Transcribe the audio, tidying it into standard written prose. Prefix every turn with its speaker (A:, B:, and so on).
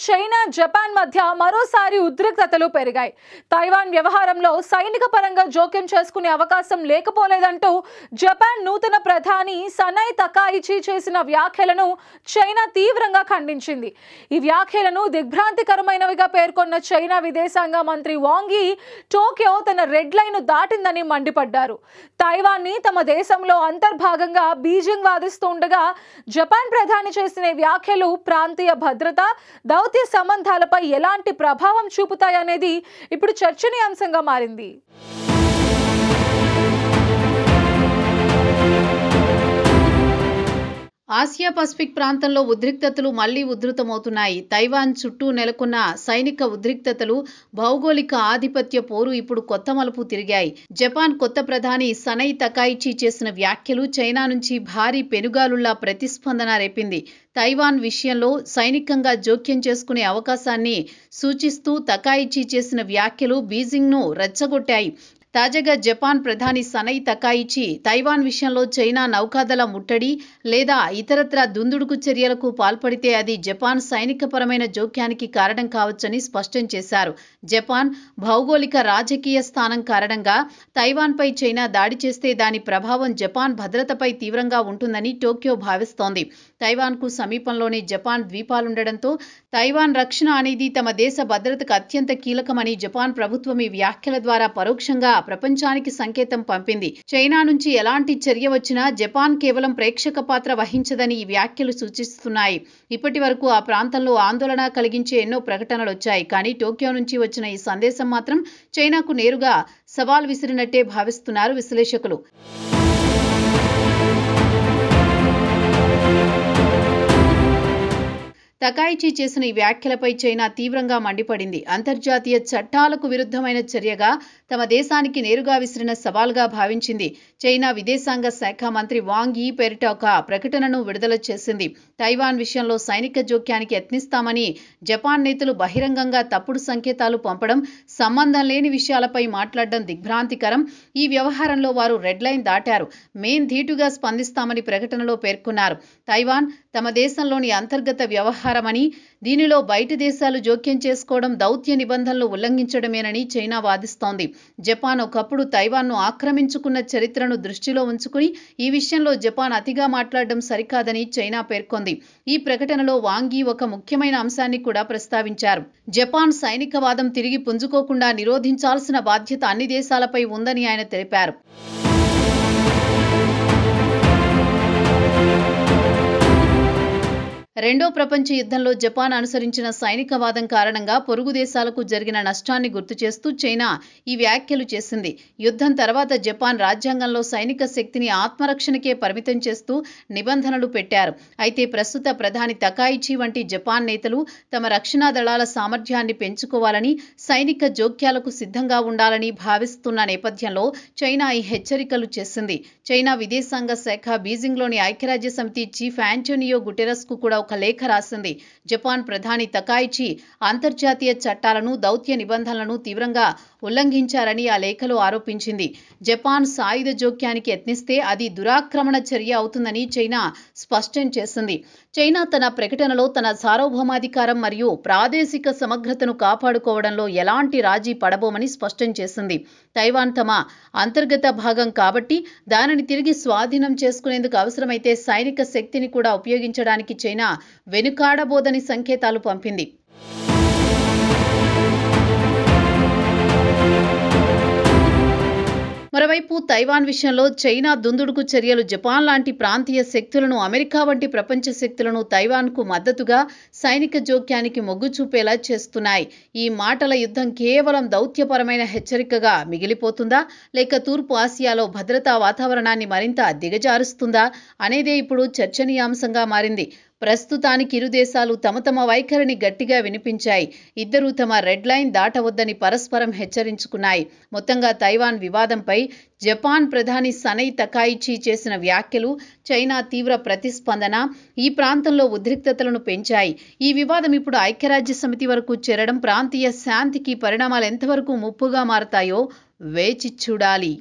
A: China, Japan మధ్య మరోసారి ఉద్రిక్తతలు పెరిగాయి. తైవాన్ వ్యవహారంలో సైనిక పరంగా జోక్యం చేసుకునే అవకాశం లేకపోలేదంటూ జపాన్ నూతన ప్రధాని సనై తకాయిచి చేసిన వ్యాఖ్యలను చైనా తీవ్రంగా ఖండించింది. ఈ వ్యాఖ్యలను దిగ్భ్రాంతికరమైనవిగా పేర్కొన్న చైనా విదేశాంగ మంత్రి వాంగ్ యీ టోక్యో తన రెడ్ లైన్ దాటిందని మండిపడ్డారు. తైవాన్ని తమ దేశంలో అంతర్భాగంగా బీజింగ్ వాదిస్తుండగా జపాన్ ప్రధాని చేసిన వ్యాఖ్యలు ప్రాంతీయ భద్రత, దౌత్య సంబంధాలపై ఎలాంటి ప్రభావం చూపుతాయనేది ఇప్పుడు చర్చనీయాంశంగా మారింది.
B: ఆసియా పసిఫిక్ ప్రాంతంలో ఉద్రిక్తతలు మళ్లీ ఉధృతమవుతున్నాయి. తైవాన్ చుట్టూ నెలకొన్న సైనిక ఉద్రిక్తతలు, భౌగోళిక ఆధిపత్య పోరు ఇప్పుడు కొత్త మలుపు తిరిగాయి. జపాన్ కొత్త ప్రధాని సనై తకాయిచి చేసిన వ్యాఖ్యలు చైనా నుంచి భారీ పెనుగాలుల్లా ప్రతిస్పందన రేపింది. తైవాన్ విషయంలో సైనికంగా జోక్యం చేసుకునే అవకాశాన్ని సూచిస్తూ తకాయిచి చేసిన వ్యాఖ్యలు బీజింగ్ను రెచ్చగొట్టాయి. తాజాగా జపాన్ ప్రధాని సనై తకాయిచి తైవాన్ విషయంలో చైనా నౌకాదళ ముట్టడి లేదా ఇతరత్రా దుందుడుకు చర్యలకు పాల్పడితే అది జపాన్ సైనికపరమైన జోక్యానికి కారణం కావచ్చని స్పష్టం చేశారు. జపాన్ భౌగోళిక రాజకీయ స్థానం కారణంగా తైవాన్పై చైనా దాడి చేస్తే దాని ప్రభావం జపాన్ భద్రతపై తీవ్రంగా ఉంటుందని టోక్యో భావిస్తోంది. తైవాన్కు సమీపంలోనే జపాన్ ద్వీపాలుండడంతో తైవాన్ రక్షణ అనేది తమ దేశ భద్రతకు అత్యంత కీలకమని జపాన్ ప్రభుత్వం ఈ వ్యాఖ్యల ద్వారా పరోక్షంగా ప్రపంచానికి సంకేతం పంపింది. చైనా నుంచి ఎలాంటి చర్య వచ్చినా జపాన్ కేవలం ప్రేక్షక పాత్ర వహించదని ఈ వ్యాఖ్యలు సూచిస్తున్నాయి. ఇప్పటి వరకు ఆ ప్రాంతంలో ఆందోళన కలిగించే ఎన్నో ప్రకటనలు వచ్చాయి. కానీ టోక్యో నుంచి వచ్చిన ఈ సందేశం మాత్రం చైనాకు నేరుగా సవాల్ విసిరినట్టే భావిస్తున్నారు విశ్లేషకులు. తకాయిచి చేసిన ఈ వ్యాఖ్యలపై చైనా తీవ్రంగా మండిపడింది. అంతర్జాతీయ చట్టాలకు విరుద్ధమైన చర్యగా తమ దేశానికి నేరుగా విసిరిన సవాల్గా భావించింది. చైనా విదేశాంగ శాఖ మంత్రి వాంగ్ యీ పేరిట ఒక ప్రకటనను విడుదల చేసింది. తైవాన్ విషయంలో సైనిక జోక్యానికి యత్నిస్తామని జపాన్ నేతలు బహిరంగంగా తప్పుడు సంకేతాలు పంపడం, సంబంధం లేని విషయాలపై మాట్లాడడం దిగ్భ్రాంతికరం. ఈ వ్యవహారంలో వారు రెడ్ లైన్ దాటారు, మేం ధీటుగా స్పందిస్తామని ప్రకటనలో పేర్కొన్నారు. తైవాన్ తమ దేశంలోని అంతర్గత వ్యవహారమని, దీనిలో బయటి దేశాలు జోక్యం చేసుకోవడం దౌత్య నిబంధనలు ఉల్లంఘించడమేనని చైనా వాదిస్తోంది. జపాన్ ఒకప్పుడు తైవాన్ను ఆక్రమించుకున్న చరిత్రను దృష్టిలో ఉంచుకుని ఈ విషయంలో జపాన్ అతిగా మాట్లాడడం సరికాదని చైనా పేర్కొంది. ఈ ప్రకటనలో వాంగ్ యీ ఒక ముఖ్యమైన అంశాన్ని కూడా ప్రస్తావించారు. జపాన్ సైనికవాదం తిరిగి పుంజుకోకుండా నిరోధించాల్సిన బాధ్యత అన్ని దేశాలపై ఉందని ఆయన తెలిపారు. రెండో ప్రపంచ యుద్ధంలో జపాన్ అనుసరించిన సైనికవాదం కారణంగా పొరుగు దేశాలకు జరిగిన నష్టాన్ని గుర్తు చేస్తూ చైనా ఈ వ్యాఖ్యలు చేసింది. యుద్ధం తర్వాత జపాన్ రాజ్యాంగంలో సైనిక శక్తిని ఆత్మరక్షణకే పరిమితం చేస్తూ నిబంధనలు పెట్టారు. అయితే ప్రస్తుత ప్రధాని తకాయిచి వంటి జపాన్ నేతలు తమ రక్షణ దళాల సామర్థ్యాన్ని పెంచుకోవాలని, సైనిక జోక్యాలకు సిద్ధంగా ఉండాలని భావిస్తున్న నేపథ్యంలో చైనా ఈ హెచ్చరికలు చేసింది. చైనా విదేశాంగ శాఖ బీజింగ్లోని ఐక్యరాజ్య సమితి చీఫ్ ఆంటోనియో గుటెరస్కు కూడా ఒక లేఖ రాసింది. జపాన్ ప్రధాని తకాయిచి అంతర్జాతీయ చట్టాలను, దౌత్య నిబంధనలను తీవ్రంగా ఉల్లంఘించారని ఆ లేఖలో ఆరోపించింది. జపాన్ సాయుధ జోక్యానికి యత్నిస్తే అది దురాక్రమణ చర్య అవుతుందని చైనా స్పష్టం చేసింది. చైనా తన ప్రకటనలో తన సార్వభౌమాధికారం మరియు ప్రాదేశిక సమగ్రతను కాపాడుకోవడంలో ఎలాంటి రాజీ పడబోమని స్పష్టం చేసింది. తైవాన్ తమ అంతర్గత భాగం కాబట్టి దానిని తిరిగి స్వాధీనం చేసుకునేందుకు అవసరమైతే సైనిక శక్తిని కూడా ఉపయోగించడానికి చైనా వెనుకాడబోదని సంకేతాలు పంపింది. మరోవైపు తైవాన్ విషయంలో చైనా దుందుడుకు చర్యలు జపాన్ లాంటి ప్రాంతీయ శక్తులను, అమెరికా వంటి ప్రపంచ శక్తులను తైవాన్కు మద్దతుగా సైనిక జోక్యానికి మొగ్గు చూపేలా చేస్తున్నాయి. ఈ మాటల యుద్ధం కేవలం దౌత్యపరమైన హెచ్చరికగా మిగిలిపోతుందా, లేక తూర్పు ఆసియాలో భద్రతా వాతావరణాన్ని మరింత దిగజారుస్తుందా అనేదే ఇప్పుడు చర్చనీయాంశంగా మారింది. ప్రస్తుతానికి ఇరు దేశాలు తమ తమ వైఖరిని గట్టిగా వినిపించాయి. ఇద్దరూ తమ రెడ్ లైన్ దాటవద్దని పరస్పరం హెచ్చరించుకున్నాయి. మొత్తంగా తైవాన్ వివాదంపై జపాన్ ప్రధాని సనై తకాయిచి చేసిన వ్యాఖ్యలు, చైనా తీవ్ర ప్రతిస్పందన ఈ ప్రాంతంలో ఉద్రిక్తతలను పెంచాయి. ఈ వివాదం ఇప్పుడు ఐక్యరాజ్య సమితి వరకు చేరడం ప్రాంతీయ శాంతికి పరిణామాలు ఎంతవరకు ముప్పుగా మారతాయో వేచి చూడాలి.